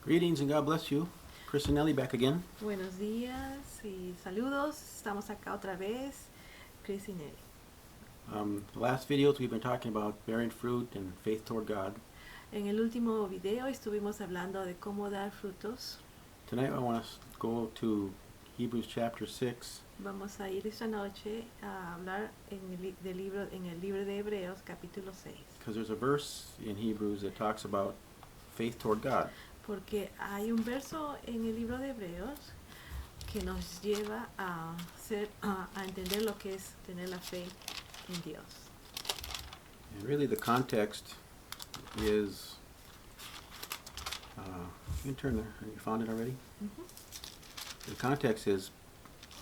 Greetings and God bless you. Chris and Nellie back again. Buenos días y saludos. Estamos acá otra vez, Chris y Nelly. The last videos we've been talking about bearing fruit and faith toward God. En el último video estuvimos hablando de cómo dar frutos. Tonight I want to go to Hebrews chapter 6. Vamos a ir esta noche a hablar en el libro de Hebreos capítulo 6. Because there's a verse in Hebrews that talks about faith toward God. Porque hay un verso en el libro de Hebreos que nos lleva a entender lo que es tener la fe en Dios. And really the context is, you can turn there, you found it already? Uh-huh. The context is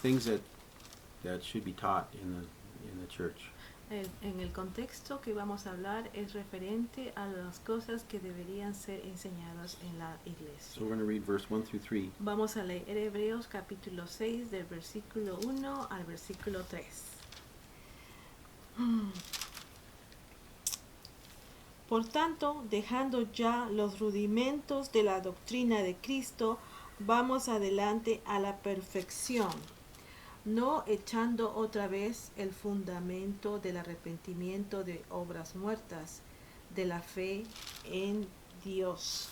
things that should be taught in the church. En el contexto que vamos a hablar es referente a las cosas que deberían ser enseñadas en la iglesia. So we're going to read verse 1 through 3. Vamos a leer Hebreos capítulo 6 del versículo 1 al versículo 3. Por tanto, dejando ya los rudimentos de la doctrina de Cristo, vamos adelante a la perfección, no echando otra vez el fundamento del arrepentimiento de obras muertas, de la fe en Dios,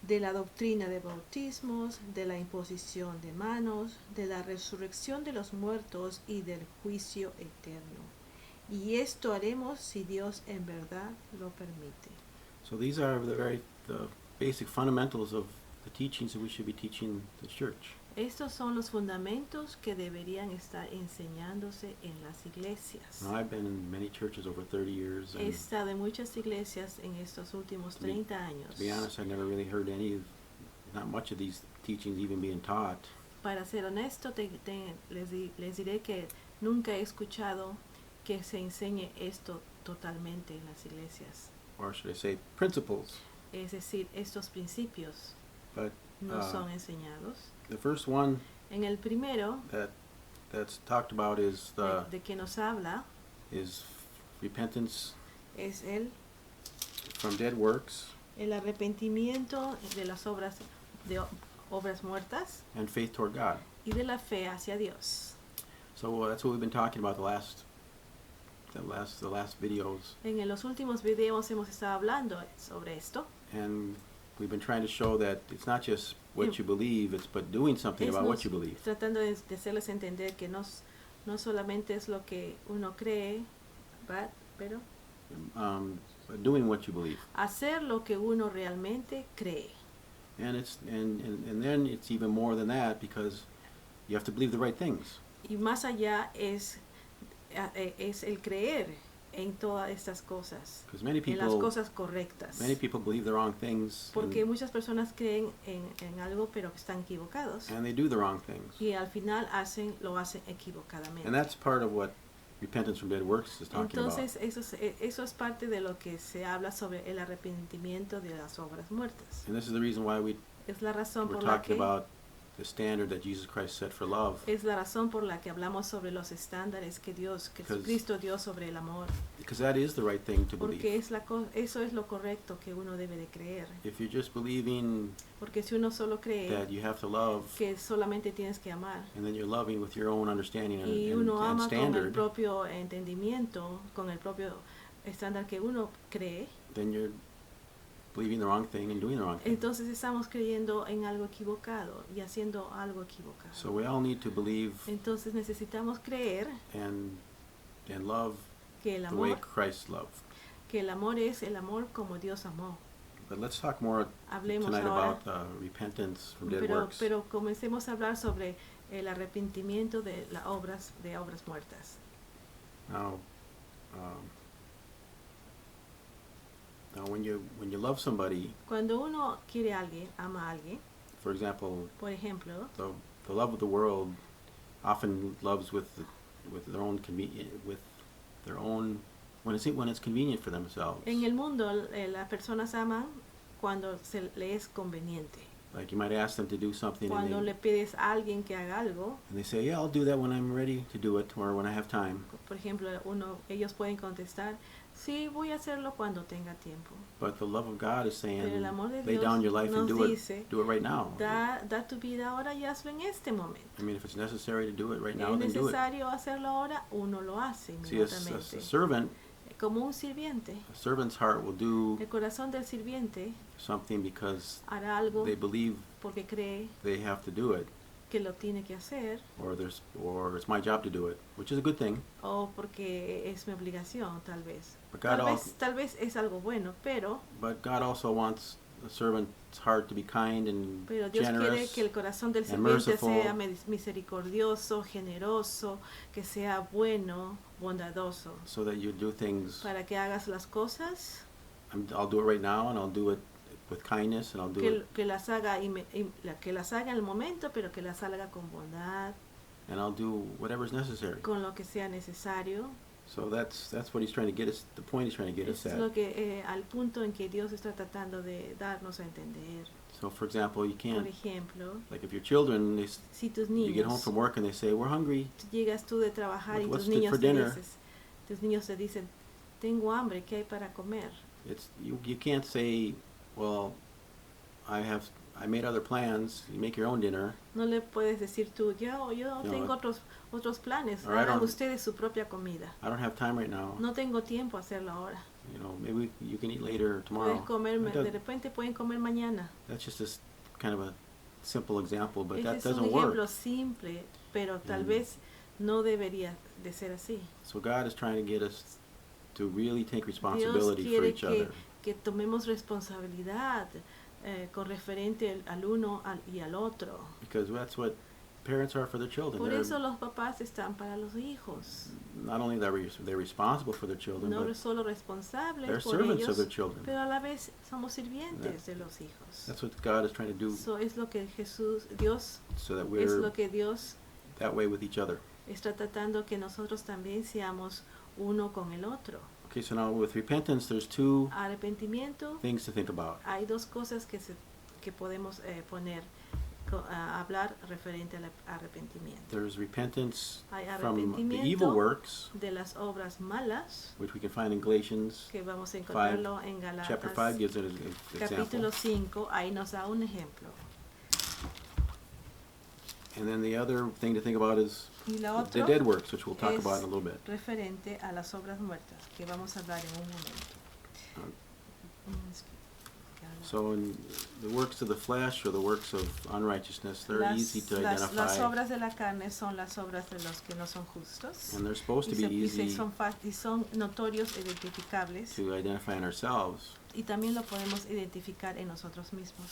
de la doctrina de bautismos, de la imposición de manos, de la resurrección de los muertos y del juicio eterno. Y esto haremos si Dios en verdad lo permite. So these are the basic fundamentals of the teachings that we should be teaching the church. Estos son los fundamentos que deberían estar enseñándose en las iglesias. Now, I've been in many churches over 30 years, He and estado en muchas iglesias en estos últimos 30 años. to be honest, I never really heard not much of these teachings even being taught. Para ser honesto, les diré que nunca he escuchado que se enseñe esto totalmente en las iglesias. Or should I say principles. Es decir, estos principios But no son enseñados. the first one En el primero, that's talked about is de que nos habla, is repentance es el from dead works arrepentimiento de las obras muertas and faith toward God. y de la fe hacia Dios. So that's what we've been talking about the last videos, En los últimos videos hemos estado hablando sobre esto. and we've been trying to show that it's not just what you believe, but doing something about what you believe. Tratando de hacerles entender que no solamente es lo que uno cree, pero But doing what you believe. hacer lo que uno realmente cree. And then it's even more than that, because you have to believe the right things. Y más allá es el creer en todas estas cosas, Because many en las people cosas correctas. believe the wrong things, Porque muchas personas creen en algo pero están equivocados. and they do the wrong things. Y al final lo hacen equivocadamente. And that's part of what repentance from dead works is talking Entonces about. eso es parte de lo que se habla sobre el arrepentimiento de las obras muertas. And this is the reason why Es la razón we're por la talking que about the standard that Jesus Christ set for love. hablamos sobre los estándares que Because- Cristo dio sobre el amor. Because that is the right thing to believe. Porque eso es lo correcto que uno debe de creer. If you're just believing Porque si uno solo cree that you have to love, que solamente tienes que amar, and then you're loving with your own understanding y and uno ama con el standard, propio entendimiento, con el propio estándar que uno cree, then you're believing the wrong thing and doing the wrong thing. entonces estamos creyendo en algo equivocado y haciendo algo equivocado. So we all need to believe Entonces necesitamos creer and love que el the way amor, Christ loved. es el amor como Dios amó. But let's talk more Hablemos tonight ahora, about repentance from dead works. pero comencemos a hablar sobre el arrepentimiento de obras muertas. Now, when you love somebody, Cuando uno quiere a alguien, ama a alguien, for example, por ejemplo, the love of the world often loves with their own when it's convenient for themselves. en el mundo las personas aman cuando se le es conveniente. Like you might ask them to do something, Cuando le pides a alguien que haga algo, and they say, "Yeah, I'll do that when I'm ready to do it, or when I have time." por ejemplo, ellos pueden contestar, Sí, voy a hacerlo cuando tenga tiempo. But the love of God is Pero el saying, amor de lay Dios down your life and nos do dice, it right now. da tu vida ahora y hazlo en este momento. I mean, if it's necessary to do it right now, Es then do it. necesario hacerlo ahora, uno lo hace See, a inmediatamente. servant, Como un sirviente, a servant's heart will do el corazón del sirviente something because hará algo they believe porque cree they have to do it, que lo tiene que hacer or it's my job to do it, which is a good thing. o porque es mi obligación, tal vez. But God, Tal vez es algo bueno, pero God also wants a servant's heart to be kind and Dios quiere generous, que el corazón del and sirviente merciful. sea misericordioso, generoso, que sea bueno, bondadoso, so that you do things. para que hagas las cosas, I'll do it right now, and I'll do it with kindness, and I'll do it, que las haga que las haga en el momento, pero que las haga con bondad, and I'll do whatever's necessary. con lo que sea necesario. So that's what he's trying to get us. The point he's trying to get us Es at. lo que al punto en que Dios está tratando de darnos a entender. So, for example, you Por can't, ejemplo, like, if your children, si tus you get home niños, from work and they say, "We're hungry." llegas tú de trabajar y What's tus niños for te dinner? tus niños te dicen, tengo hambre, ¿qué hay para comer? It's you can't say, "Well, I made other plans. You make your own dinner." No le puedes decir tú, yo No, tengo otros planes, or I hagan don't- ustedes su propia comida. I don't have time right now. No tengo tiempo a hacerlo ahora. You know, maybe you can eat later or tomorrow. Puedes comer, That does- de repente pueden comer mañana. That's just kind of a simple example, but Ese that es un doesn't ejemplo work. simple, pero tal Mm. vez no debería de ser así. So God is trying to get us to really take Dios responsibility for quiere each other. que tomemos responsabilidad con referente al uno y al otro. Because that's what parents are for their children. Por They're eso los papás están para los hijos. not only that they're responsible for their children, No but solo responsables they're por servants of ellos, their children. pero a la vez somos sirvientes de los hijos. That's what God is trying to do, Eso es lo que Dios so that es we're lo que Dios that way with each other. está tratando que nosotros también seamos uno con el otro. Okay, so now with repentance, there's two Arrepentimiento, things to think about. hay dos cosas que podemos poner, hablar referente al arrepentimiento. There's repentance Hay from the arrepentimiento evil works, de las obras malas, which we can find in Galatians. que vamos a encontrarlo en Chapter 5 Galatas gives it an example. capítulo 5, ahí nos da un ejemplo. And then the other thing to think about is Y la the otra dead works, which we'll talk es about in a little bit. referente a las obras muertas, que vamos a hablar en un momento. So in the works of the flesh or the works of unrighteousness, they're easy to identify, las obras de la carne son las obras de los que no son justos and they're supposed to be easy son notorios, identificables, to identify in ourselves. y también lo podemos identificar en nosotros mismos.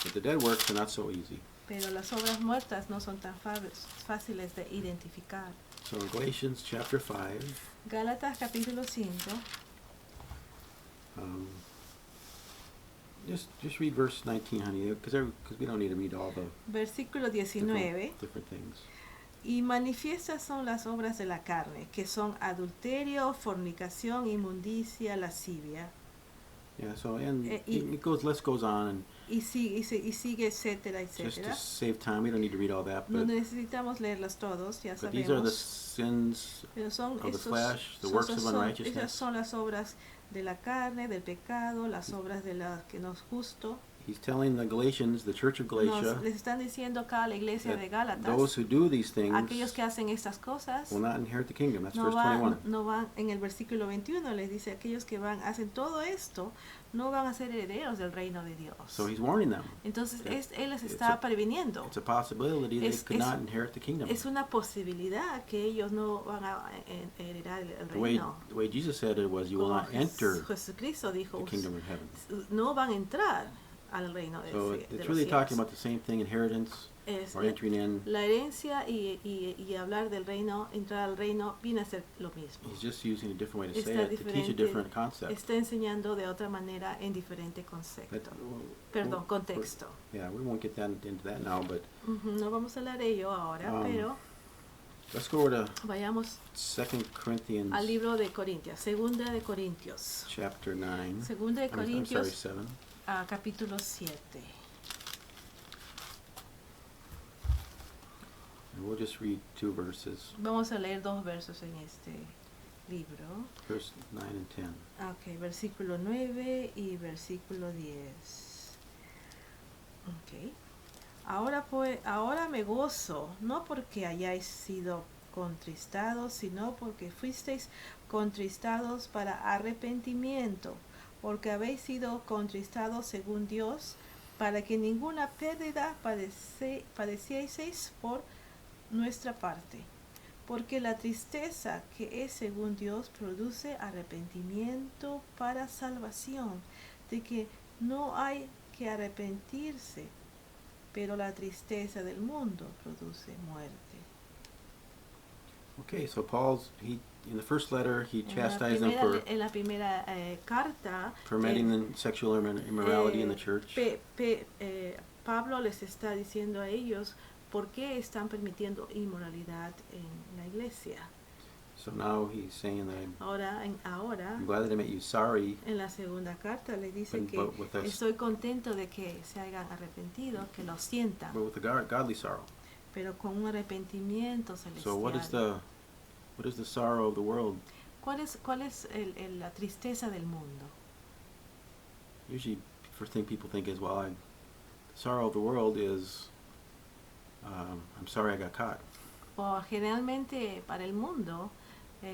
But the dead works are not so easy. Pero las obras muertas no son tan fáciles de identificar. So in Galatians chapter 5, Gálatas capítulo 5, just read verse 19, honey, because we don't need to read all the versículo 19. different things. Y manifiestas son las obras de la carne, que son adulterio, fornicación, inmundicia, lascivia. Yeah, so and y- list goes on, and Y sigue, etcétera, just to etcétera. save time, we don't need to read all that, No but necesitamos leerlos todos, ya these are the sabemos. sins Pero son of the estos, flesh, the son- works of son- unrighteousness. esas son las obras de la carne, del pecado, las obras de la que no es justo. He's telling the Galatians, the church of Galatia, Les están diciendo acá a la iglesia de Gálatas, those who do these things aquellos que hacen estas cosas will not inherit the kingdom. That's no verse van, 21. no van, en el versículo 21 les dice, aquellos que hacen todo esto, no van a ser herederos del reino de Dios. So he's warning them. Entonces él les it's está a- previniendo. It's a possibility they Es- could es- not inherit the kingdom. Es una posibilidad que ellos no van a heredar el The way reino. Jesus said it was, you will Como not enter Jesucristo dijo, the kingdom of heaven. no van a entrar al reino de, So de it's los really cielos. talking about the same thing, inheritance Es or entering in. la herencia y hablar del reino, entrar al reino, viene a ser lo mismo. He's just using a different way to say Está it, to teach a diferente. different concept. Está enseñando de otra manera en diferente concepto. Well, Contexto. Yeah, we won't get into that now, but No vamos a hablar de ello ahora, pero let's go to vayamos 2 Corinthians al libro de Corintios, Segunda de Corintios. chapter 9. Segunda de I'm sorry, Corintios, 7. capítulo 7. And we'll just read 2 verses. Vamos a leer 2 versos en libro. Verse 9 and 10. Ok, versículo 9 y versículo 10. Ok. Ahora me gozo, no porque hayáis sido contristados, sino porque fuisteis contristados para arrepentimiento, porque habéis sido contristados según Dios, para que ninguna pérdida padecieseis por nuestra parte. Porque la tristeza que es según Dios produce arrepentimiento para salvación, de que no hay que arrepentirse, pero la tristeza del mundo produce muerte. Okay, so in the first letter, he En la chastised them primera, for en la primera carta, permitting the sexual immorality in the church. Pablo les está diciendo a ellos por qué están permitiendo inmoralidad en la iglesia. So now he's saying that Ahora, I'm glad that I made you sorry, en la segunda carta le dice que but with estoy contento de que se hayan arrepentido, que lo sientan, a godly sorrow. pero con un arrepentimiento So what is celestial. the sorrow of the world? ¿Cuál es la tristeza del mundo? Usually, first thing people think is, well, the sorrow of the world is, I'm sorry I got caught. O generalmente para el mundo,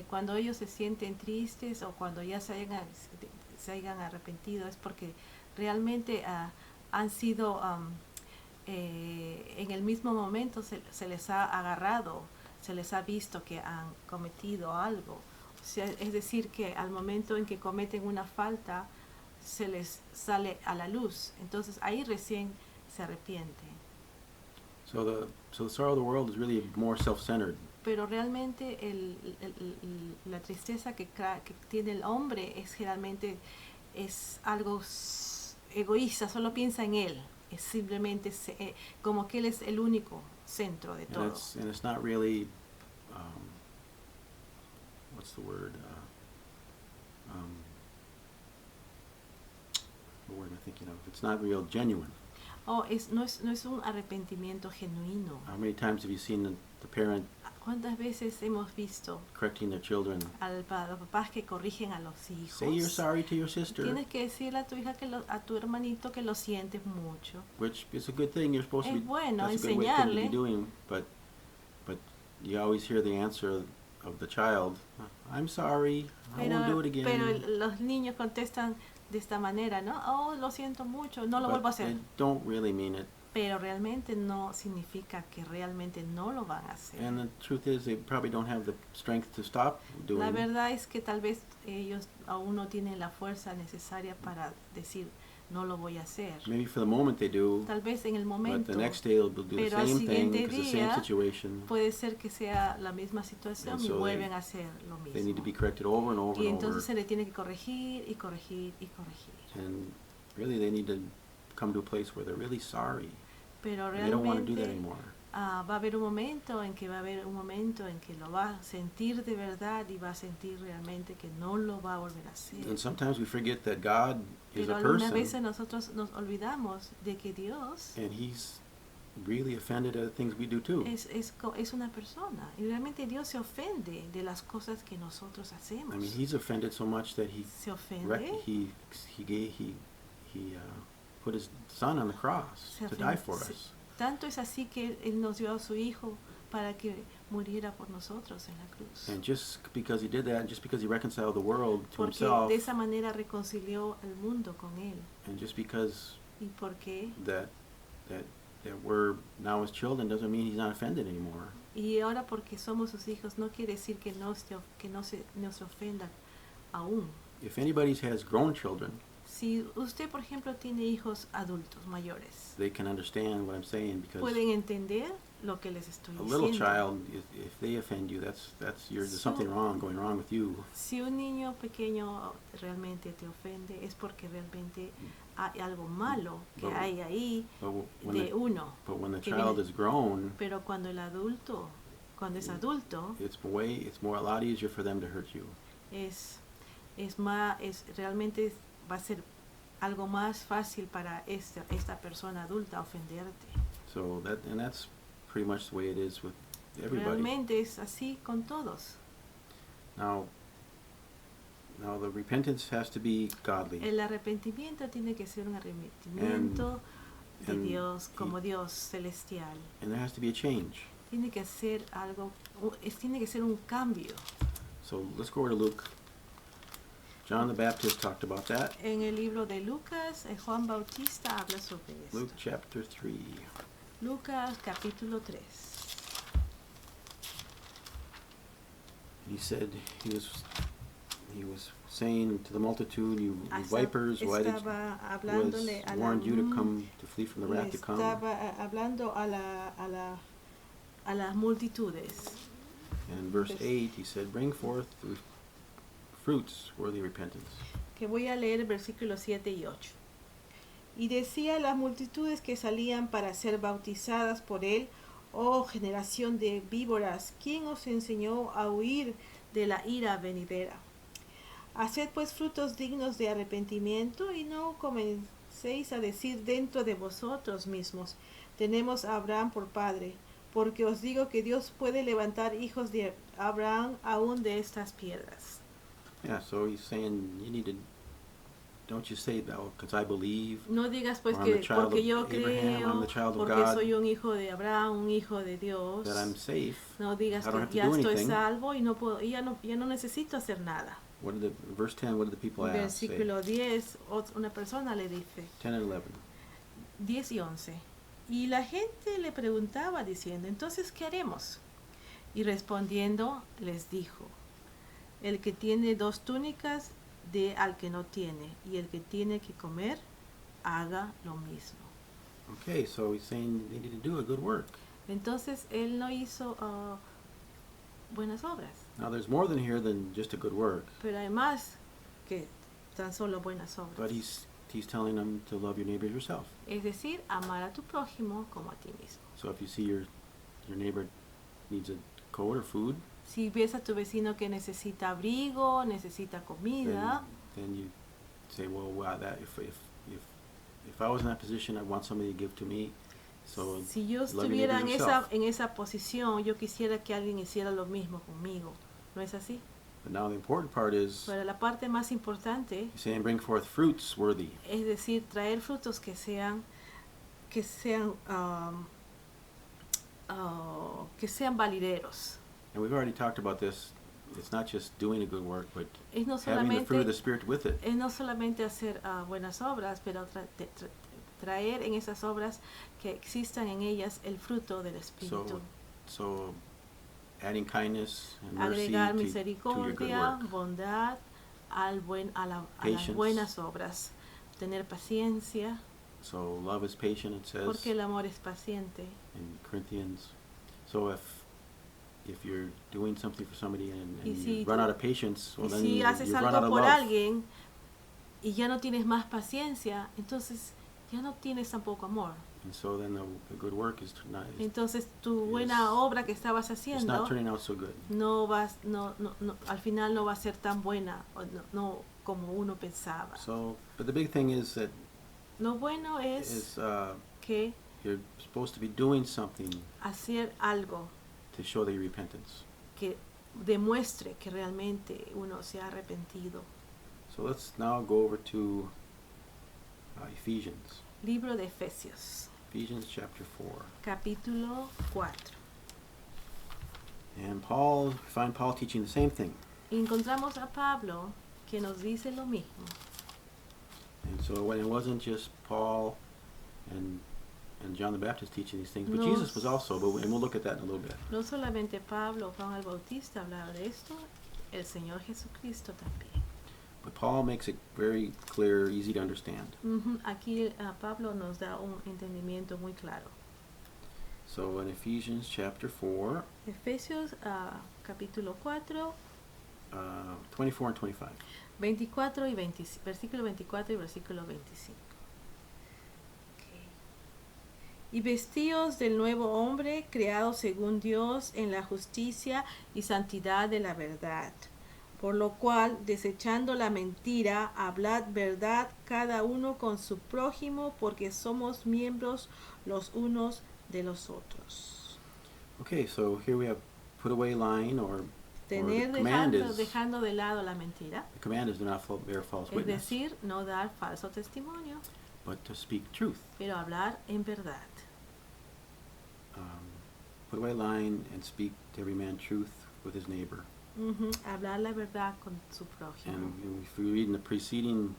cuando ellos se sienten tristes o cuando ya se hayan arrepentido, es porque realmente han sido, en el mismo momento se les ha agarrado, se les ha visto que han cometido algo. O sea, es decir, que al momento en que cometen una falta, se les sale a la luz. Entonces ahí recién se arrepienten. So the sorrow of the world is really more self-centered. Pero realmente la tristeza que tiene el hombre es generalmente es algo egoísta, solo piensa en él, es simplemente como que él es el único centro de todo. And it's not really, what's the word? What word am I thinking of? It's not real genuine. No es un arrepentimiento genuino. How many times have you seen the parent ¿Cuántas veces hemos visto correcting their children? a los papás que corrigen a los hijos? Say you're sorry to your sister, Tienes que decirle a tu hija, a tu hermanito, que lo sientes mucho. which is a good thing. You're supposed to Es be. bueno That's a good thing to be enseñarle, doing, but you always hear the answer of the child. I'm sorry. I won't do it again. pero los niños contestan de esta manera, ¿no? Oh, lo siento mucho, no lo But vuelvo a hacer. they don't really mean it. Pero realmente no significa que realmente no lo van a hacer. And the truth is, they probably don't have the strength to stop doing La it. verdad es que tal vez ellos aún no tienen la fuerza necesaria para decir, no lo voy a hacer. Maybe for the moment they do, Tal vez en el but momento the next day they'll do the pero al same thing siguiente because the same día situation. puede ser que sea la misma situación And y so vuelven a hacer lo They need to mismo. be corrected over and over Y and entonces over. se le tiene que corregir y corregir y corregir. And really, they need to come to a place where they're really sorry. Pero They don't want to do that realmente anymore. va a haber un momento en que lo va a sentir de verdad y va a sentir realmente que no lo va a volver a hacer. And sometimes we forget that God is Pero a algunas veces person, nosotros nos olvidamos de que Dios and He's really offended at the things we do too. es una persona y realmente Dios se ofende de las cosas que nosotros hacemos. I mean, He's offended so much that Se ofende. he put His Son on the cross Se to die ofende. for us. Tanto es así que Él nos dio a su Hijo para que muriera por nosotros en la cruz. And just because He did that, and just because He reconciled the world to Porque Himself, de esa manera reconcilió al mundo con Él. and just because ¿Y por qué? that we're now His children doesn't mean He's not offended anymore. Y ahora porque somos sus hijos no quiere decir que no se ofenda aún. If anybody has grown children, Si usted, por ejemplo, tiene hijos adultos mayores, they can understand what I'm saying, because pueden entender lo que les estoy a little diciendo. child, if they offend you, there's something going wrong with you. Si un niño pequeño realmente te ofende, es porque realmente hay algo malo que But- hay ahí But de uno. when the que child viene- is grown, Pero cuando es adulto, it's a lot easier for them to hurt you. realmente va a ser algo más fácil para esta persona adulta ofenderte. So that's pretty much the way it is with everybody. Realmente es así con todos. Now, Now the repentance has to be godly. El arrepentimiento tiene que ser un arrepentimiento de and Dios, he- como Dios celestial. And there has to be a change. Tiene que ser algo, tiene que ser un cambio. So let's go over to Luke. John the Baptist talked about that. En el libro de Lucas, Juan Bautista habla sobre esto. Luke chapter 3. Lucas capítulo 3. He said he was saying to the multitude, you vipers, why did Estaba was hablándole a warned you to come to flee from the wrath to come? estaba hablando a las multitudes. And in verse 8 he said, bring forth fruits worthy of repentance. Que voy a leer versículos 7 y 8. Y decía a las multitudes que salían para ser bautizadas por él: oh generación de víboras, ¿quién os enseñó a huir de la ira venidera? Haced pues frutos dignos de arrepentimiento, y no comencéis a decir dentro de vosotros mismos: tenemos a Abraham por padre, porque os digo que Dios puede levantar hijos de Abraham aún de estas piedras. Yeah, so he's saying you need to, don't you say that, because I believe, No digas pues or I'm que the child porque of yo Abraham, I'm creo, the child of porque God, soy un hijo de Abraham, un hijo de Dios. that I'm safe. No digas I don't have que to ya do estoy anything. salvo y no puedo, ya no necesito hacer nada. What did verse 10, what did the people ask? Say? Versículo 10, una persona le dice, 10 and 11. 10 y 11. Y la gente le preguntaba diciendo: entonces, ¿qué haremos? Y respondiendo les dijo: el que tiene 2 túnicas, dé al que no tiene, y el que tiene que comer, haga lo mismo. Okay, so he's saying they need to do a good work. Entonces él no hizo buenas obras, Now there's more than here than just a good work, pero hay más que tan solo buenas but obras. he's telling them to love your neighbor as yourself. Es decir, amar a tu prójimo como a ti mismo. So if you see your neighbor needs a coat or food, Si ves a tu vecino que necesita abrigo, necesita comida, then you say, well, wow, that if I was in that position, I'd want somebody to give to me. So si yo love your estuviera neighbor en yourself. esa posición, yo quisiera que alguien hiciera lo mismo conmigo. ¿No es así? But now the important part is Pero la parte más importante he's saying bring forth fruits worthy. es decir, traer frutos que sean valideros. And we've already talked about this. It's not just doing a good work, but Es no having the fruit of the solamente, Spirit with it. es no solamente hacer buenas obras, pero traer en esas obras que existan en ellas el fruto del Espíritu. So adding kindness and mercy Agregar to your good misericordia, work. bondad a las Patience. buenas obras. Tener paciencia, So love is patient, it says porque el amor es paciente. in Corinthians. So if you're doing something for somebody and Y you si run tú- out of patience, well Y then si you haces run out algo of por love. alguien y ya no tienes más paciencia, entonces ya no tienes tampoco amor. And so then the good work is Entonces tu buena obra que estabas it's haciendo not turning out so good. al final no va a ser tan buena o no como uno pensaba. So, but the big thing is that Lo bueno es is que you're supposed to be doing something hacer algo to show the repentance. que demuestre que realmente uno se ha arrepentido. So let's now go over to Ephesians. Libro de Efesios, Ephesians chapter 4. capítulo 4. And find Paul teaching the same thing. Encontramos a Pablo que nos dice lo mismo. And so when it wasn't just Paul and John the Baptist teaching these things, but No. Jesus was also, and we'll look at that in a little bit. No solamente Pablo, Juan el Bautista hablaba de esto, el Señor Jesucristo también. But Paul makes it very clear, easy to understand. Aquí Pablo nos da un entendimiento muy claro. So in Ephesians chapter 4, Efesios capítulo 4, 24 and 25. 24 y 25, versículo 24 y versículo 25. Y vestíos del nuevo hombre, creado según Dios en la justicia y santidad de la verdad. Por lo cual, desechando la mentira, hablad verdad cada uno con su prójimo, porque somos miembros los unos de los otros. Okay, so here we have put away lying or Tener command dejando de lado la mentira, the command is do not bear false es witness, decir, no dar falso testimonio, but to speak truth. pero hablar en verdad. Put away lying and speak to every man truth with his neighbor. Hablar la verdad con su prójimo. And if we read in the preceding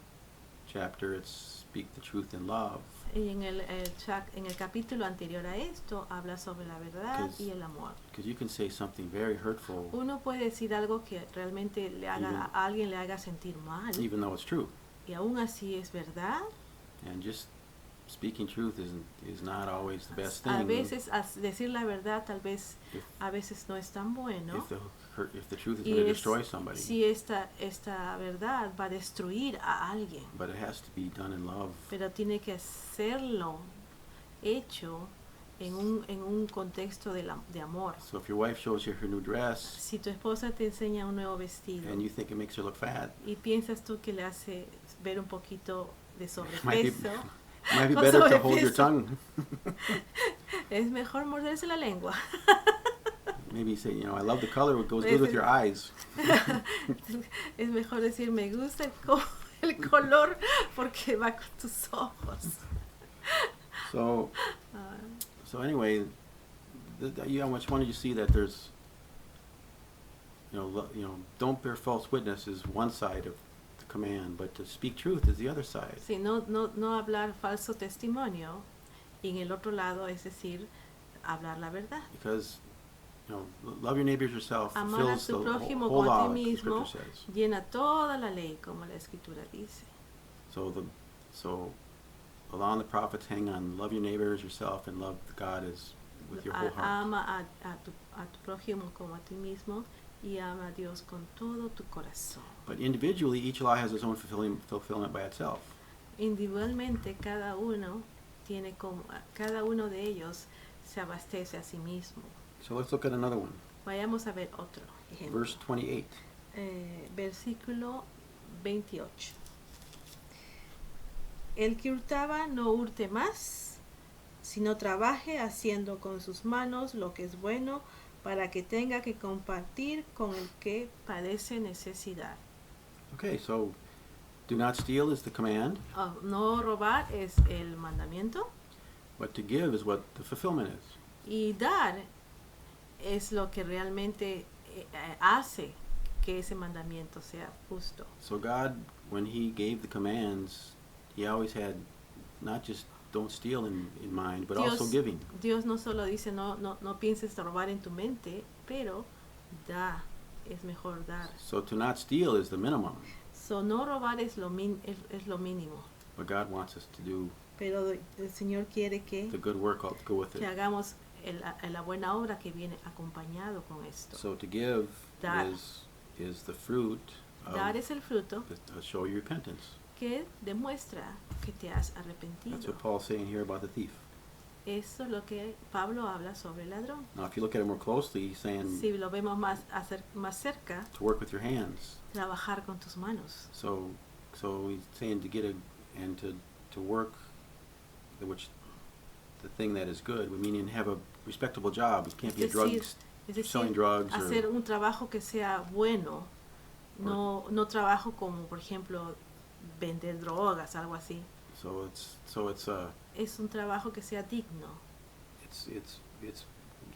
chapter, it's speak the truth in love. Y en el capítulo anterior a esto habla sobre la verdad y el amor. Because you can say something very hurtful, Uno puede decir algo que realmente a alguien le haga sentir mal, even though it's true. y aún así es verdad. And just speaking truth is not always the best thing. A veces decir la verdad tal vez if, a veces no es tan bueno. if the truth is Y going to destroy somebody. si esta verdad va a destruir a alguien, But it has to be done in love. pero tiene que serlo hecho en un contexto de amor. So if your wife shows you her new dress Si tu esposa te enseña un nuevo vestido and you think it makes her look fat, y piensas tú que le hace ver un poquito de might be, sobrepeso, might be Con better to hold your sobrepeso. tongue. es mejor morderse la lengua. Maybe say, I love the color, it goes good with your eyes. Es mejor decir me gusta el color porque va con tus ojos. So, Ah, so anyway, I just wanted you to see that there's, don't bear false witness is one side of the command, but to speak truth is the other side. sí, no hablar falso testimonio, y en el otro lado es decir, hablar la verdad. Because, love your neighbors yourself Amar a fulfills the tu prójimo whole como a law, ti the mismo scripture says. llena toda la ley, como la escritura dice. So the law and the prophets hang on love your neighbors yourself and love God as with your whole heart. Ama a tu prójimo como a ti mismo y ama a Dios con todo tu corazón. But individually, each law has its own fulfillment by itself. Individualmente cada uno de ellos se abastece a sí mismo. So let's look at another one. Vayamos a ver otro ejemplo. Verse 28. Versículo 28. El que hurtaba no hurte más, sino trabaje haciendo con sus manos lo que es bueno, para que tenga que compartir con el que padece necesidad. Okay, so do not steal is the command, No robar es el mandamiento, but to give is what the fulfillment is. y dar es lo que realmente hace que ese mandamiento sea justo. So God, when He gave the commands, He always had not just don't steal in mind, but also giving. Dios no solo dice no pienses robar en tu mente, pero da, es mejor dar. So to not steal is the minimum, So, no robar es lo mínimo, but God wants us to do pero el Señor quiere que the good work to go with it. hagamos la buena obra que viene acompañado con esto. So to give Dar. is the fruit Dar of es el fruto show your repentance. que demuestra que te has arrepentido. That's what Paul's saying here about the thief. Eso es lo que Pablo habla sobre el ladrón. Now, if you look at it more closely, he's saying Si lo vemos más cerca, to work with your hands. trabajar con tus manos. So he's saying to get to work, the thing that is good. Meaning have a respectable job. You can't be a drug selling drugs hacer or un trabajo que sea bueno, no trabajo como por ejemplo vender drogas, algo así. so it's Es un trabajo que sea digno. he's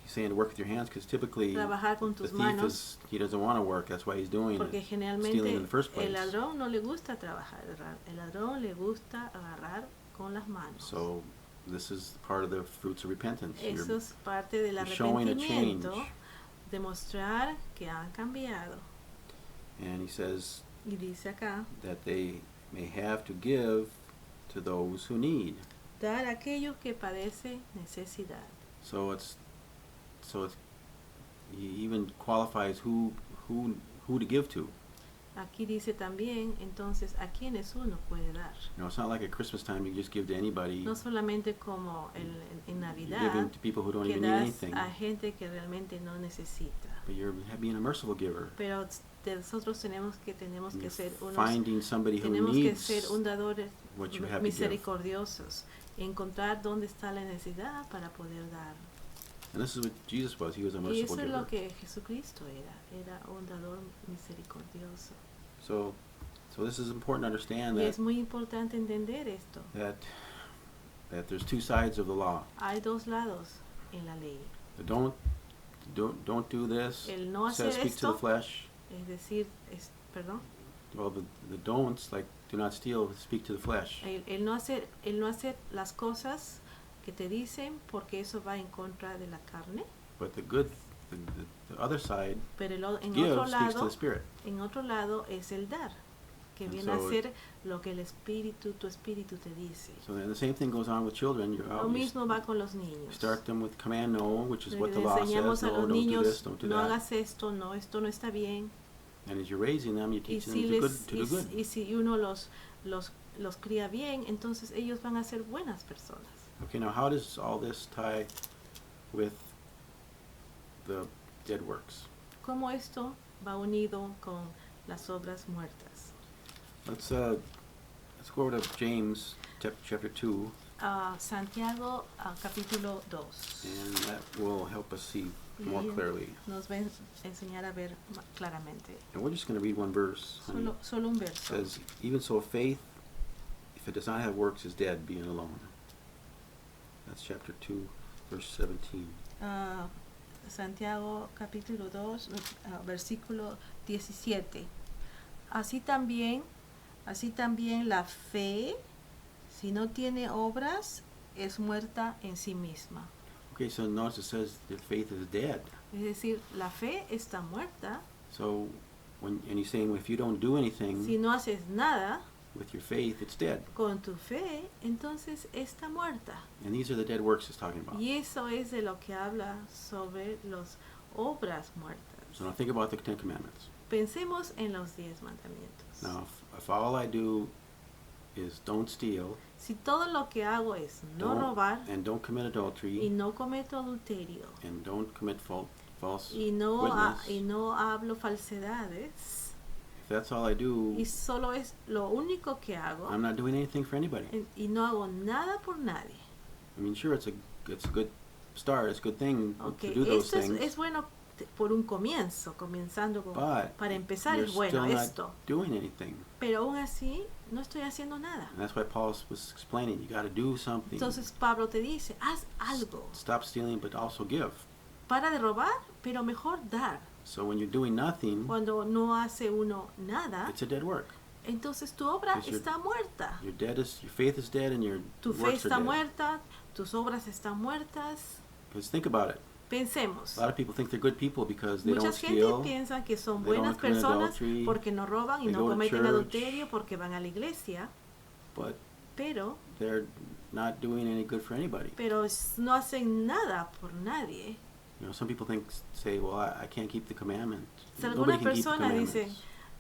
saying to work with your hands because typically Trabajar con the tus thief manos, he doesn't want to work. That's why he's doing porque it. generalmente stealing in the first place. el ladrón no le gusta trabajar, el ladrón le gusta agarrar con las manos. So this is part of the fruits of repentance. Eso es parte del you're showing a change. arrepentimiento, demostrar que han cambiado. And he says Y dice acá, that they may have to give to those who need. dar a aquellos que padece necesidad. So he even qualifies who to give to. Aquí dice también, entonces, a quienes uno puede dar. It's not like at Christmas time you just give to anybody. No solamente como en You're Navidad, giving to people who don't que even need das anything. a gente que realmente no necesita. But you're being a merciful giver. Pero nosotros tenemos que You're ser finding somebody who tenemos que needs ser un dadores what you have to give. misericordiosos, encontrar dónde está la necesidad para poder dar. And this is what Jesus was. He was a Y merciful eso es giver. lo que Jesucristo era un dador misericordioso. So this is important to understand Y that es muy importante entender esto. that there's two sides of the law. Hay dos lados en la ley. The don't do this. El no Says hacer speak to the esto, flesh. es decir, perdón, Well, the don'ts, like do not steal, speak to the flesh. el no hacer las cosas que te dicen porque eso va en contra de la carne, But the other side, pero en give, otro speaks to lado, the spirit. es el dar, que And viene a so ser lo que tu espíritu te dice. So then the same thing goes on with children. Lo mismo va con los niños. Start them with command no, which is what the Le law says. enseñamos a No, los don't do niños, this, don't do no that. hagas esto, no, esto no está bien. And as you're raising them, you Y teach them si, to do good. y si uno los cría bien, entonces ellos van a ser buenas personas. Okay, now how does all this tie with the dead works? ¿Cómo esto va unido con las obras muertas? Let's go over to James chapter 2, Santiago capítulo 2. and that will help us see more Y clearly. nos va a enseñar a ver claramente. And we're just going to read one verse. Solo un It verso. says, even so faith, if it does not have works, is dead, being alone. That's chapter 2, verse 17. Santiago capítulo 2, versículo 17. Así también la fe, si no tiene obras, es muerta en sí misma. Okay, so notice it says that faith is dead. Es decir, la fe está muerta. So and he's saying if you don't do anything Si no haces nada with your faith, it's dead. con tu fe, entonces está muerta. And these are the dead works it's talking about. Y eso es de lo que habla sobre las obras muertas. So now think about the Ten Commandments. Pensemos en los 10 mandamientos. Now, if all I do is don't steal, Si todo lo que hago es no don't, robar and don't commit y adultery, no cometo adulterio and don't commit false y no, witness, y no hablo falsedades if that's all I do, y solo es lo único que hago I'm not doing anything for anybody. y no hago nada por nadie. I mean, sure, it's a good start, it's a good thing Okay, to do those esto things, es bueno por un comenzando con, but para empezar you're es bueno still esto, not doing anything. pero aún así no estoy haciendo nada. And that's why Paul was explaining, you got to do something. Entonces Pablo te dice, haz algo, Stop stealing, but also give. para de robar, pero mejor dar. So when you're doing nothing, Cuando no hace uno nada, it's a dead work. entonces tu obra Because está muerta. Your faith is dead, and your Tu fe works are está dead. muerta, tus obras están muertas. Because think about it. Pensemos. A lot of people think they're good people because they don't Mucha gente steal. piensa que son they don't buenas commit personas adultery, porque no roban y they no go to cometen church. adulterio porque van a la iglesia, But pero they're not doing any good for anybody. no hacen nada por nadie. You know, some people say, well, I can't keep the commandment. Si Nobody alguna can keep the persona dice,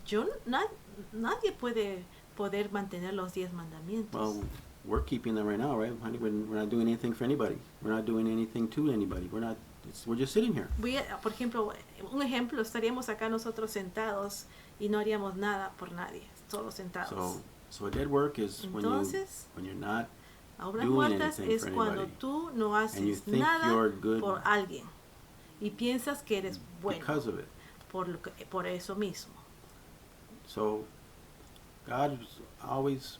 commandments. nadie puede poder mantener los 10 mandamientos. Well, we're keeping them right now, right? Honey, we're not doing anything for anybody. We're not doing anything to anybody. We're just sitting here. Por ejemplo, un ejemplo, estaríamos acá nosotros sentados y no haríamos nada por nadie, solo sentados. So a dead work is Entonces, when you're not obras doing muertas anything es for cuando anybody, tú no and you haces think nada you're good por alguien y piensas que eres bueno because of it. por eso mismo. So God always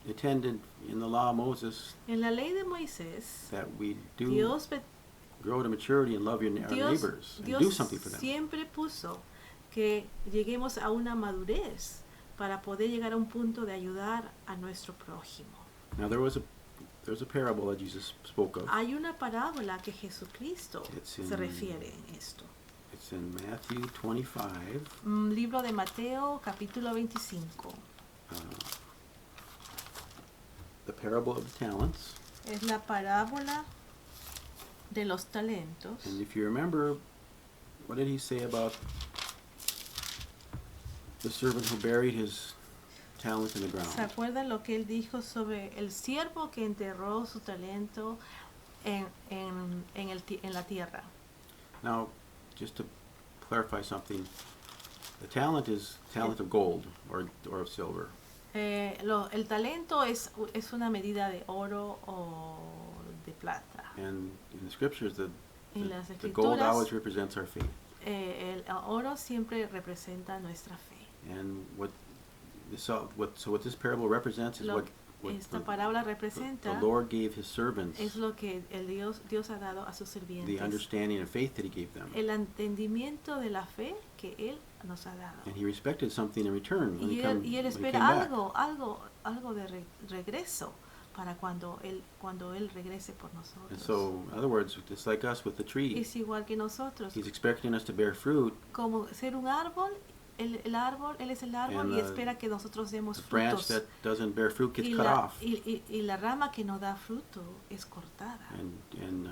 intended in the law of Moses En la ley de Moisés, that we do Dios, grow to maturity and love our neighbors and do something for them. siempre puso que lleguemos a una madurez para poder llegar a un punto de ayudar a nuestro prójimo. Now there's a parable that Jesus spoke of. Hay una parábola que Jesucristo It's in- se refiere en esto. It's in Matthew 25. Libro de Mateo, capítulo 25. The parable of the talents. Es la parábola de los talentos. And if you remember, what did he say about the servant who buried his talent in the ground? ¿Se acuerdan lo que él dijo sobre el siervo que enterró su talento en la tierra? Now, just to clarify something, the talent is talent of gold or of silver. El talento es una medida de oro o de plata. And in the scriptures, En las The gold escrituras, always represents our faith. el oro siempre representa nuestra fe. And what this parable represents is Lo what que esta the parábola representa Lord gave his servants, es lo que Dios ha dado a sus the sirvientes. understanding of faith that he gave them. El entendimiento de la fe que Él nos ha dado. And he respected something in return when Y he él came espera back. algo de regreso para cuando él regrese por And nosotros. so, in other words, just like us with the tree, Es igual que nosotros. he's expecting us to bear fruit. Como ser un árbol, él es el árbol And y espera que nosotros demos The branch frutos. that doesn't bear fruit gets Y cut off. y la rama que no da fruto es cortada. And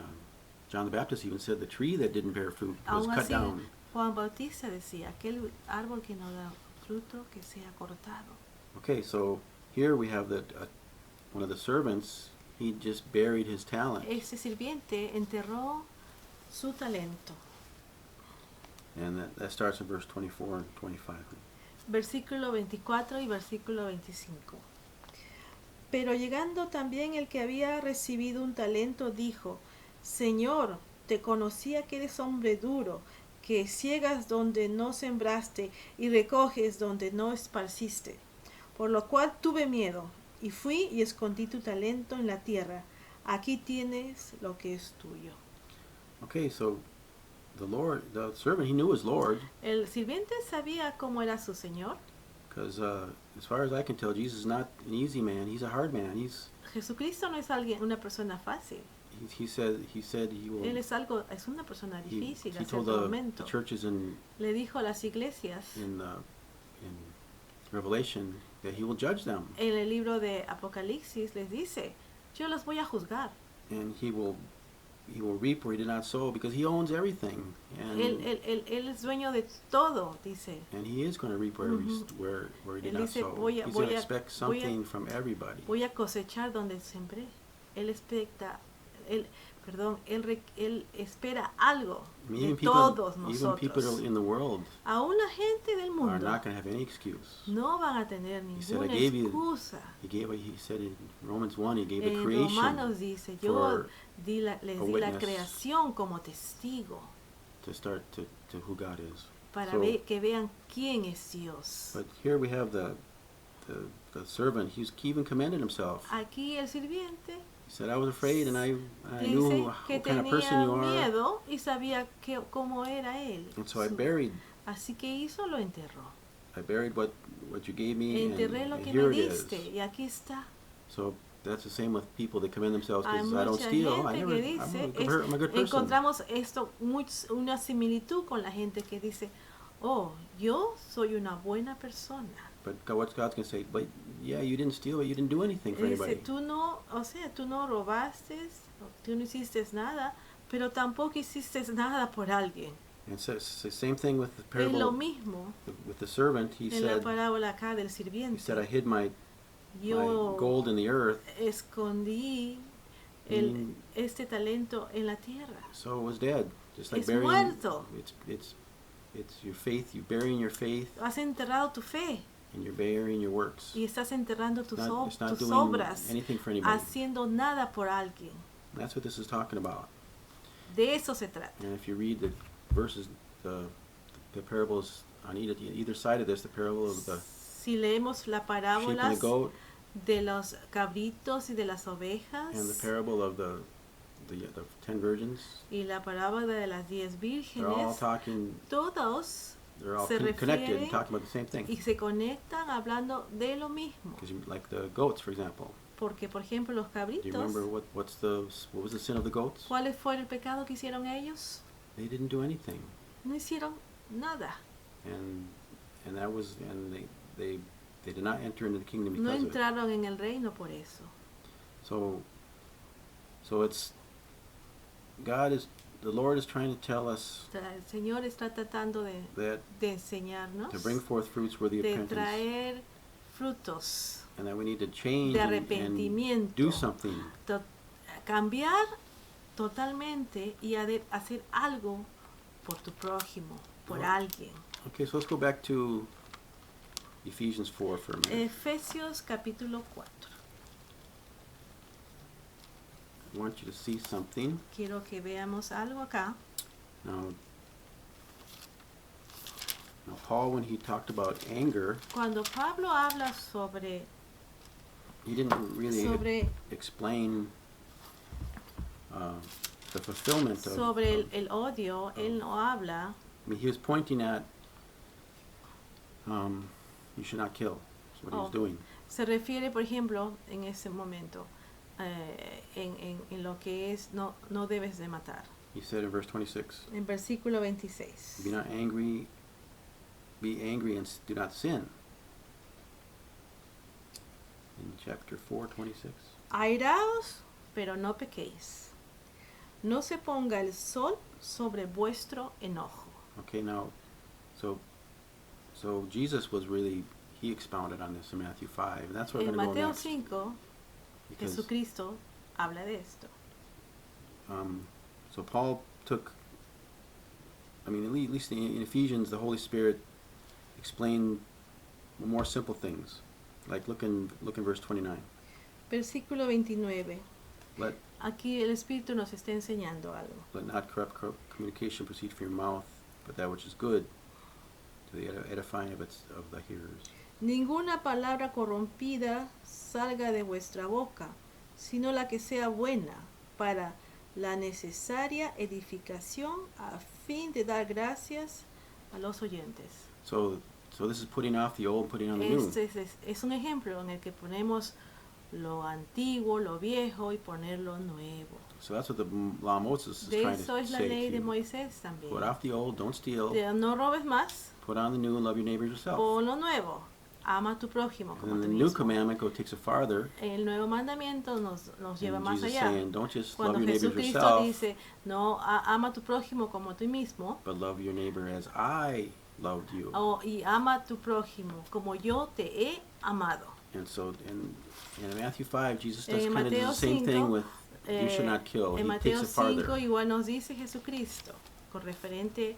John the Baptist even said the tree that didn't bear fruit was Aún cut así, down. Juan Bautista decía, aquel árbol que no da fruto, que sea cortado. Okay, so here we have one of the servants, he just buried his talent. Ese sirviente enterró su talento. And that starts in verse 24 and 25. Versículo 24 y versículo 25. Pero llegando también el que había recibido un talento, dijo, Señor, te conocía que eres hombre duro, que ciegas donde no sembraste y recoges donde no esparciste. Por lo cual tuve miedo, y fui y escondí tu talento en la tierra. Aquí tienes lo que es tuyo. Okay, so the servant, he knew his Lord, El sirviente sabía cómo era su Señor. because as far as I can tell, Jesus is not an easy man. He's a hard man. Jesucristo no es una persona fácil. He said he will. Él es una persona He difícil, hace told el the tormento. churches in Le dijo a las iglesias Revelation that he will judge them, en el libro de Apocalipsis, les dice, yo los voy a juzgar. and he will reap where he did not sow, because he owns everything, and Él es dueño de todo, dice. and he is going to reap where he did Él not dice, sow. voy He's going to a- expect voy a- something from everybody. Voy a cosechar donde sembré. Él espera algo I mean, de even people, todos even people nosotros. in the world Aún la gente del are mundo not going to have any excuse. no van a tener said, ninguna "I gave you-" excusa. He said in Romans 1, he gave the En creation Romanos dice, yo for les di la witness. creación como testigo to start to who God is. para So- que vean quién es Dios. But here we have the servant. He even commended himself. Aquí el sirviente He said, I was afraid, and I dice knew que what kind of person tenía you are. miedo y sabía cómo era él. And so I Su- buried Así que hizo, lo enterró. what you gave me, Enterré and lo que here me it is. diste y aquí está. So that's the same with people that commend themselves Hay because I don't mucha steal. gente que dice, I'm a good person. encontramos una similitud con la gente que dice, oh, yo soy una buena persona. But God's going to say, but yeah, you didn't steal, but you didn't do anything for Dice, anybody. tú no robaste, tú no hiciste nada, pero tampoco hiciste nada por alguien. And so it's the same thing with the Es lo parable mismo with the servant. He en la said, parábola acá del I sirviente. hid my Yo gold in the earth. escondí Meaning- este talento en la tierra. So it was dead, just like Es burying. muerto. It's your faith. You're burying your faith, Has enterrado tu fe and you're burying your works. y estás enterrando tus It's not tus doing obras, anything for anybody. haciendo nada por alguien. That's what this is talking about. De eso se trata. And if you read the verses, the parables on either side of this, the parable of the Si leemos las sheep and parábolas the goat, de los cabritos y de las ovejas and the parable of the 10 virgins, y la parábola de las 10 they're all vírgenes, talking. todos They're all se connected, refieren talking about the same thing. y se conectan hablando de lo mismo. Because like the goats, for example. Porque, por ejemplo, los Do you remember cabritos, what was the sin of the goats? ¿cuál fue el pecado que hicieron ellos? They didn't do anything, No hicieron nada. and they did not enter into the kingdom No because of it. entraron en el reino por eso. So it's the Lord is trying to tell us O sea, el Señor está tratando that de enseñarnos, to bring forth fruits worthy of de repentance, traer frutos and that we need to change de and arrepentimiento, do something. cambiar totalmente y hacer algo por tu prójimo, por Well, alguien. Okay, so let's go back to Ephesians 4 for a minute. Efesios capítulo 4. want you to see something. Quiero que veamos algo acá. Now, Paul, when he talked about anger, Cuando Pablo habla sobre he didn't really explain the fulfillment of. sobre el odio, él no habla. I mean, he was pointing at you should not kill. That's what he was doing. Se refiere, por ejemplo, en ese momento, en lo que es no debes de matar. He said in verse 26, En versículo 26. be not angry, be angry and do not sin. In chapter 4:26. Airaos, pero no pequéis. No se ponga el sol sobre vuestro enojo. Okay, now, so Jesus was really, he expounded on this in Matthew 5, and that's where we're En going to go Mateo next. 5, Because, Jesucristo habla de esto. so Paul took, I mean, at least in Ephesians, the Holy Spirit explained more simple things. Like look in verse 29. Versículo 29. Let Aquí el Espíritu nos está enseñando algo. not corrupt communication proceed from your mouth, but that which is good, to the edifying of the hearers. Ninguna palabra corrompida salga de vuestra boca, sino la que sea buena para la necesaria edificación a fin de dar gracias a los oyentes. So this is putting off the old, putting on the new. Es un ejemplo en el que ponemos lo antiguo, lo viejo y poner lo nuevo. So that's what the law of Moses is De trying eso to es la say ley to de you. Moisés también. Put off the old, don't steal. No robes más, Put on the new and love your neighbor as yourself. pon lo nuevo. Ama a tu prójimo And como then a the ti new mismo. commandment takes it farther. El nuevo mandamiento nos lleva And más Jesus allá. saying, don't just Cuando love your neighbor as Jesucristo yourself, dice, no, ama a tu prójimo como a ti mismo, but love your neighbor as I loved you. y ama a tu prójimo como yo te he amado. And so in Matthew 5, Jesus does En kind of do Mateo the same 5, thing with you should not kill. En He Mateo takes it farther. 5 igual nos dice Jesucristo con referente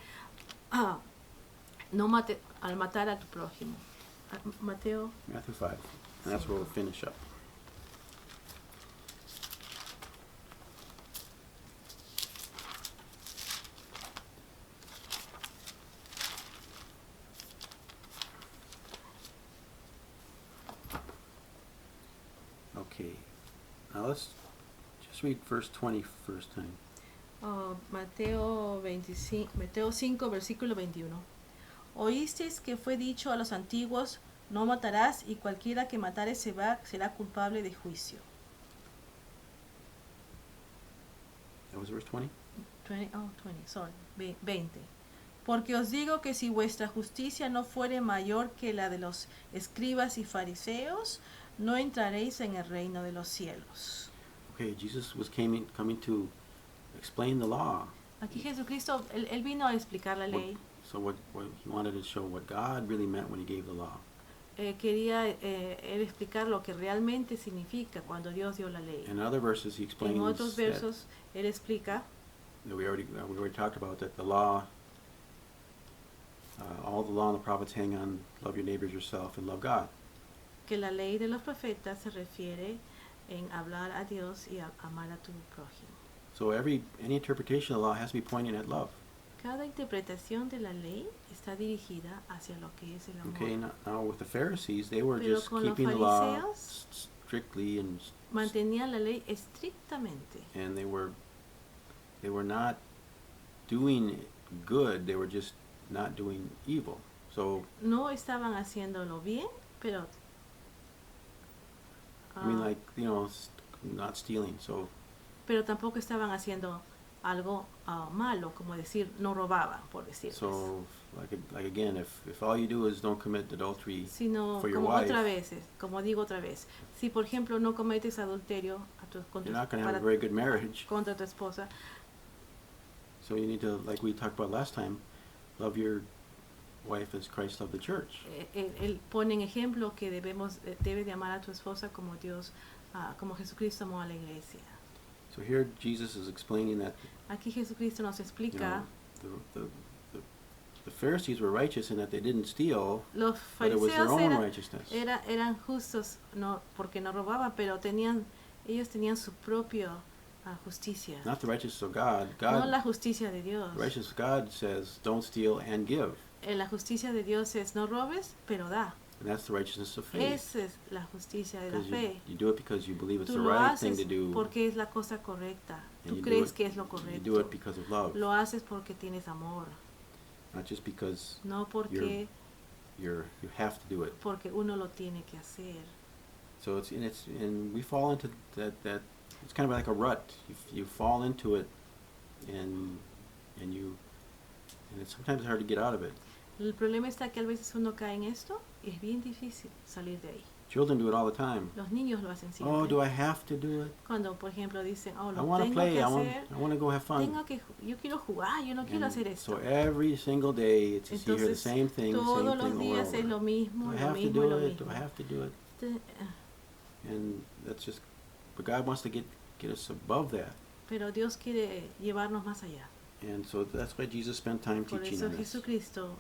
a no mate, al matar a tu prójimo. Mateo Matthew 5. And that's where we'll finish up. Okay. Now let's just read verse 20 first time. Mateo 5, versículo 21. Oísteis que fue dicho a los antiguos, no matarás, y cualquiera que matare será culpable de juicio. That was verse 20? 20. Porque os digo que si vuestra justicia no fuere mayor que la de los escribas y fariseos, no entraréis en el reino de los cielos. Okay, Jesus was coming to explain the law. Aquí Jesucristo, él vino a explicar la ley. So what he wanted to show what God really meant when he gave the law. Quería él explicar lo que realmente significa cuando Dios dio la ley. In other verses he explains En otros versos, él explica that we already talked about that the law, all the law and the prophets hang on love your neighbors yourself and love God. que la ley de los profetas se refiere en hablar a Dios y amar a tu prójimo. So any interpretation of the law has to be pointing at love. Cada interpretación de la ley está dirigida hacia lo que es el amor. Okay, now with the Pharisees, they were Pero just con los keeping the law fariseos, strictly and mantenían la ley estrictamente. they were not doing good, they were just not doing evil. So No estaban haciéndolo bien, pero I mean, like, not stealing. So pero tampoco estaban haciendo algo malo, como decir, no robaban, por decirles. so like again, if all you do is don't commit adultery Sino, for your como wife, como digo otra vez, si por ejemplo no cometes adulterio you're not going to have a very good marriage. contra tu esposa, So you need to, like we talked about last time, love your wife as Christ loved the church. él pone en ejemplo que debe de amar a tu esposa como Dios, como Jesucristo amó a la iglesia. So here Jesus is explaining that Aquí Jesucristo nos explica, the Pharisees were righteous in that they didn't steal, los but it was their fariseos own righteousness. eran justos no porque no robaban, pero ellos tenían su propio justicia. Not the righteousness of God. No la God, justicia de Dios. the righteousness of God says, don't steal and give. La justicia de Dios es no robes, pero da. And that's the righteousness of faith. Esa es la justicia de la Because fe. you do it because you believe it's Tú the lo right thing haces to do. porque es la cosa correcta. And Tú you crees do it, que es lo you do correcto. it because of love. Lo haces porque tienes amor. Not just because No porque, you have to do it. porque uno lo tiene que hacer. So and we fall into that it's kind of like a rut. You fall into it, and it's sometimes hard to get out of it. El problema está que a veces uno cae en esto y es bien difícil salir de ahí. Children do it all the time. Los niños lo hacen siempre. Oh, do I have to do it? Cuando, por ejemplo, dicen, oh, I lo want to tengo play. que I hacer, want to go have fun. yo quiero jugar, yo no quiero And hacer so esto. every single day, it's just you hear the Entonces, same thing, todos same los thing días over es and lo over. mismo, Do I lo have to mismo, do lo it? Do mismo. I have to do it? And that's just, but God wants to get us above that. Pero Dios quiere llevarnos más allá. And so that's why Jesus spent time Por teaching eso on this. Jesucristo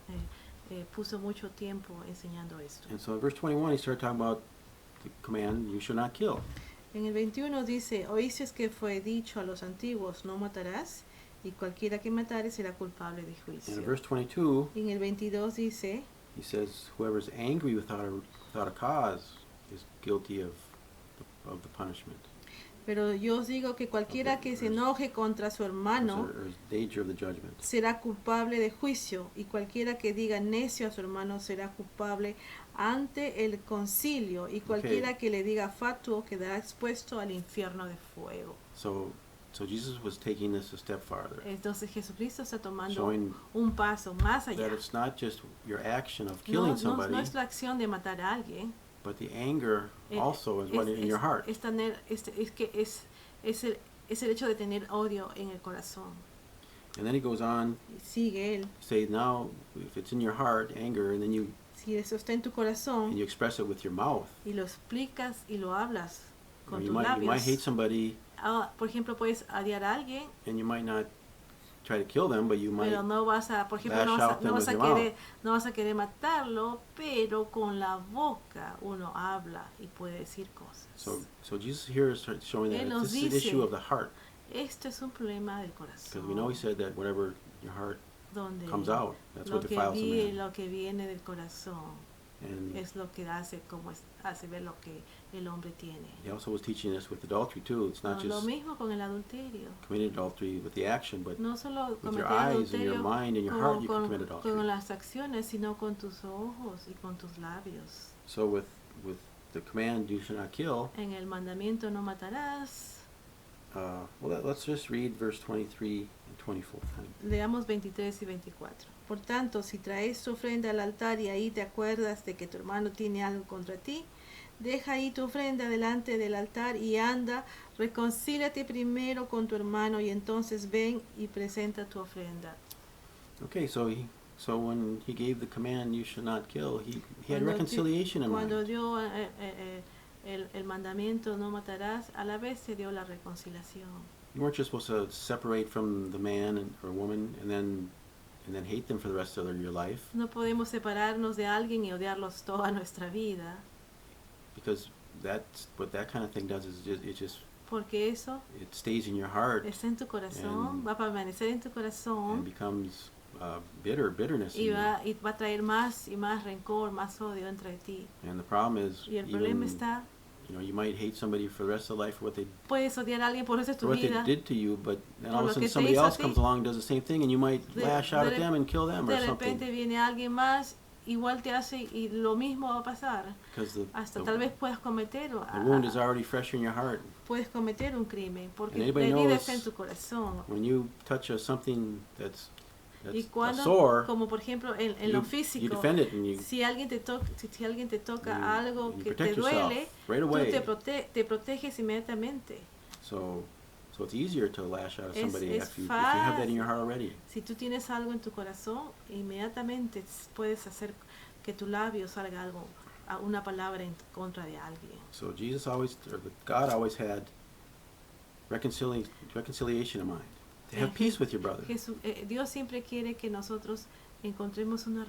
puso mucho tiempo enseñando esto. And so in verse 21, he started talking about the command, you shall not kill. En el 21 dice, oísteis que fue dicho a los antiguos, no matarás, y cualquiera que matare será culpable de And juicio. in verse 22, En el 22 dice, he says, whoever is angry without a cause is guilty of the punishment. pero yo os digo que cualquiera que se enoje contra su hermano Or is danger of the judgment. será culpable de juicio, y cualquiera que diga necio a su hermano será culpable ante el concilio, y cualquiera que le diga fatuo quedará expuesto al infierno de fuego. So Jesus was taking this a step farther, Entonces Jesucristo está tomando showing un paso más allá. that it's not just your action of No, killing somebody, no es la acción de matar a alguien. but the anger Eh, also is what in your heart. Es el hecho de tener odio en el corazón. And then he goes on Y sigue él. to say, now if it's in your heart, anger, and then you Si eso está en tu corazón express it with your mouth. y lo explicas y lo hablas con You tus might hate labios. somebody, Por ejemplo, puedes odiar a alguien, and you might not try to kill them, but you might pero no vas a, por ejemplo, lash out them with your no vas a querer matarlo, pero con la boca uno habla y puede decir cosas. So Jesus here is showing that Él nos this is an dice, issue of the heart, Esto es un problema del because corazón. we know he said that whatever your heart Donde comes out, that's lo what que, defiles a man. lo que viene del corazón And es lo que hace hace ver lo que el hombre tiene. he also was teaching us with adultery too. It's not Lo just mismo con el adulterio. committing adultery with the action, but No solo with your cometer eyes and your adulterio mind and your heart you can commit adultery. con las acciones, sino con tus ojos y con tus labios. So with the command, you shall not kill, En el mandamiento no matarás. let's just read verse 23 and 24. Leamos 23 y 24. Por tanto, si traes tu ofrenda al altar y ahí te acuerdas de que tu hermano tiene algo contra ti, deja ahí tu ofrenda delante del altar y anda, reconcíliate primero con tu hermano y entonces ven y presenta tu ofrenda. Okay, so when he gave the command, you shall not kill, he had Cuando reconciliation in Cuando mind. dio el mandamiento no matarás, a la vez se dio la reconciliación. You weren't just supposed to separate from the man or woman and then hate them for the rest of your life, No podemos separarnos de alguien y odiarlos toda nuestra vida, because that's what that kind of thing does is porque eso it stays in your heart está en tu corazón, And- va a permanecer en tu and corazón becomes bitterness in y you. va a traer más y más rencor, más odio entre ti. And the problem is, Y el problema even, está, you might hate somebody for the rest of life for what puedes odiar a alguien por eso es tu they vida. did to you, but then Por all lo of a que sudden te somebody hizo a else ti. comes along and does the same thing, and you might lash out at them and kill them or De repente something. viene alguien más, igual te hace y lo mismo va a pasar. Because Hasta tal vez puedas cometer the wound is already fresh in your heart. puedes cometer un crimen porque And la anybody herida knows está en tu corazón. When you touch something that's Y a cuando, sore, como por ejemplo en you, lo you físico, defend it and you si alguien te toca you- algo you que te protect yourself duele, right tú away. te proteges inmediatamente. So it's easier to lash out at Es- somebody es if you have that in your fácil. heart already. Si tú tienes algo en tu corazón, inmediatamente puedes hacer que tu labio salga algo, una palabra en contra de alguien. So God always had reconciliation in mind. To have peace with your brother. Dios siempre quiere que nosotros encontremos una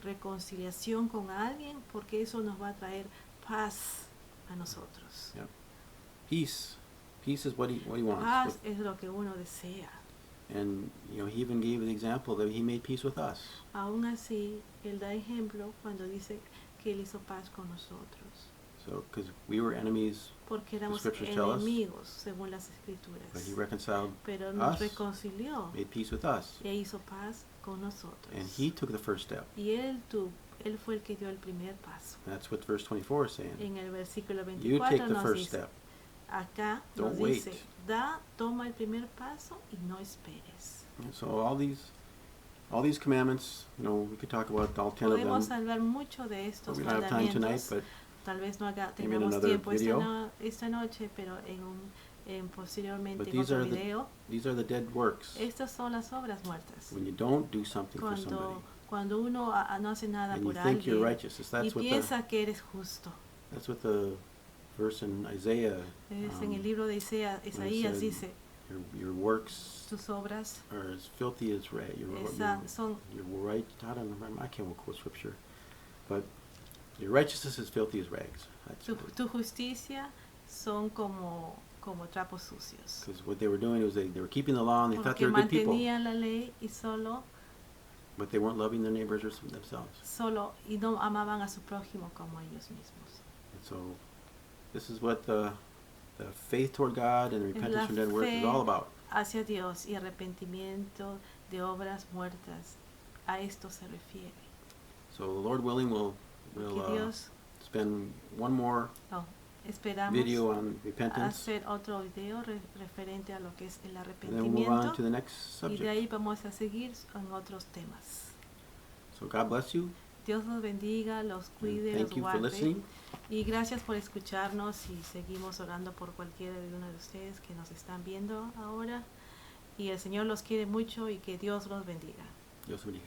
reconciliación con alguien porque eso nos va a traer paz a nosotros. Peace Peace is what he wants. Paz es lo que uno desea. And he even gave the example that he made peace with us. Aún así, él da ejemplo cuando dice que él hizo paz con nosotros. So, because we were enemies, Porque éramos scriptures tell us, enemigos, según las but he escrituras. reconciled Pero nos us, reconcilió made peace with us. e hizo paz con nosotros. And he took the first step. Y él fue el que dio el primer paso. That's what verse 24 is saying. En el versículo You take 24 the nos first dice, step. acá Don't nos wait. dice, toma el primer paso y no esperes. And so all these commandments, we could talk about all 10 of Podemos them. hablar mucho de estos We don't have time tonight, mandamientos. but Tal vez no maybe in tengamos another tiempo video. esta noche, pero posteriormente But en these otro are the- video. these are the dead works. Estas son las obras muertas. When you don't do something for somebody, Cuando uno no hace nada and you por think you're alguien righteous. y piensa que eres justo. That's what the verse in Isaiah, En el libro de Isaías said, dice, your works tus obras are as filthy as rag. son You're right. I don't remember. I can't quote scripture, but your righteousness is filthy as rags. tu justicia son como trapos sucios. Because what they were doing was they were keeping the law and they thought they Porque were good people, mantenían la ley y but they weren't loving their neighbors or themselves. y no amaban a su prójimo como ellos mismos. And so, this is what the faith toward God and the repentance from dead works is all about. Hacia Dios y arrepentimiento de obras muertas. A esto se refiere. So, the Lord willing, we'll Que Dios, spend one more esperamos video on repentance, hacer otro video referente a lo que es el and then we'll move on to arrepentimiento the next y de subject. ahí vamos a seguir en otros temas. So, God bless you. Dios los bendiga, los And cuide, los thank you for guarde. listening. Y gracias por escucharnos y seguimos orando por cualquiera de uno de ustedes que nos están viendo ahora. Y el Señor los quiere mucho y que Dios los bendiga. Dios bendiga.